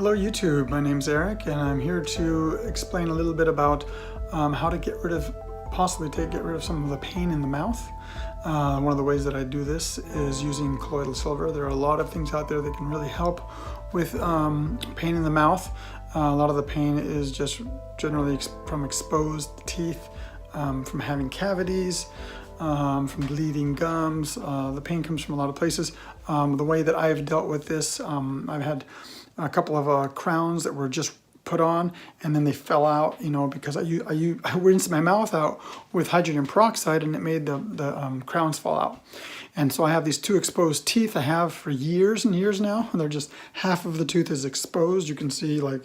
Hello YouTube, my name's Eric and I'm here to explain a little bit about how to possibly get rid of some of the pain in the mouth. One of the ways that I do this is using colloidal silver. There are a lot of things out there that can really help with pain in the mouth. A lot of the pain is just generally from exposed teeth, from having cavities, from bleeding gums. The pain comes from a lot of places. The way that I've dealt with this, I've had a couple of crowns that were just put on and then they fell out, because I rinsed my mouth out with hydrogen peroxide and it made the crowns fall out. And so I have these two exposed teeth I have for years and years now, and they're just half of the tooth is exposed. You can see like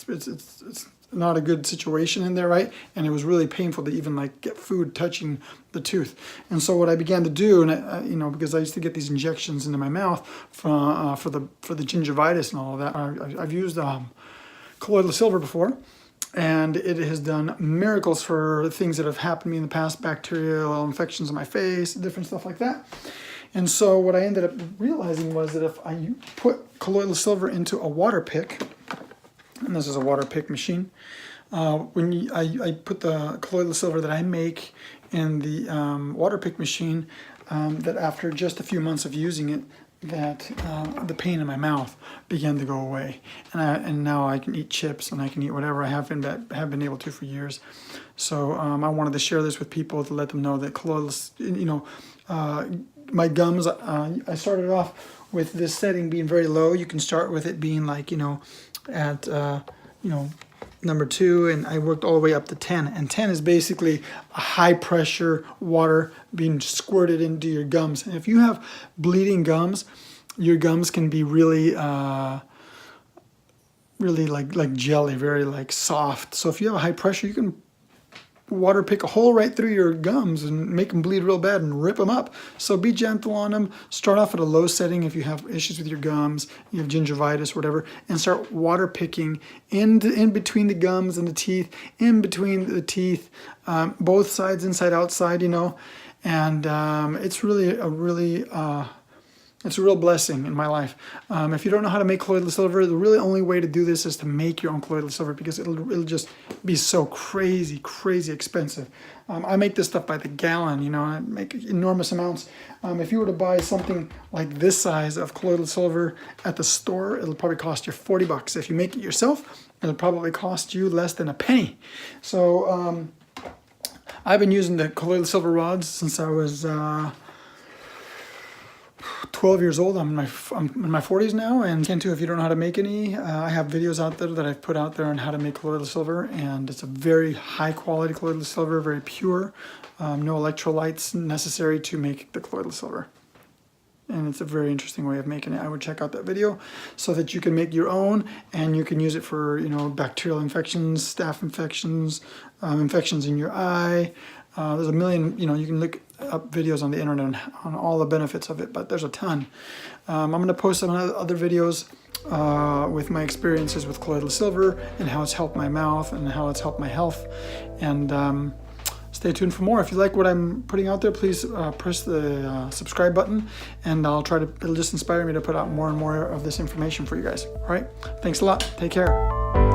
it's not a good situation in there, right? And it was really painful to even like get food touching the tooth. And so what I began to do, and because I used to get these injections into my mouth for the gingivitis and all of that, I've used colloidal silver before, and it has done miracles for things that have happened to me in the past, bacterial infections on my face, different stuff like that. And so what I ended up realizing was that if I put colloidal silver into a water pick, and this is a water pick machine, I put the colloidal silver that I make in the water pick machine, that after just a few months of using it, that the pain in my mouth began to go away, and now I can eat chips and I can eat whatever I have been able to for years. So I wanted to share this with people to let them know that colloidal, my gums. I started off with this setting being very low. You can start with it being like at number 2, and I worked all the way up to 10. And 10 is basically a high pressure water being squirted into your gums. And if you have bleeding gums, your gums can be really really like jelly, very like soft. So if you have a high pressure, you can water pick a hole right through your gums and make them bleed real bad and rip them up. So be gentle on them. Start off at a low setting if you have issues with your gums, you have gingivitis, whatever, and start water picking in between the gums and the teeth, in between the teeth, both sides, inside, outside, and it's really it's a real blessing in my life. If you don't know how to make colloidal silver, the really only way to do this is to make your own colloidal silver, because it'll just be so crazy expensive. I make this stuff by the gallon, I make enormous amounts. If you were to buy something like this size of colloidal silver at the store, it'll probably cost you $40. If you make it yourself, it'll probably cost you less than a penny. So I've been using the colloidal silver rods since I was 12 years old. I'm in my 40s now, and can too if you don't know how to make any. I have videos out there that I've put out there on how to make colloidal silver, and it's a very high quality colloidal silver, very pure, no electrolytes necessary to make the colloidal silver. And it's a very interesting way of making it. I would check out that video so that you can make your own, and you can use it for bacterial infections, staph infections, infections in your eye. There's a million, you can look up videos on the internet on all the benefits of it, but there's a ton. I'm going to post some other videos with my experiences with colloidal silver and how it's helped my mouth and how it's helped my health. And stay tuned for more. If you like what I'm putting out there, please press the subscribe button, and it'll just inspire me to put out more and more of this information for you guys. All right, thanks a lot. Take care.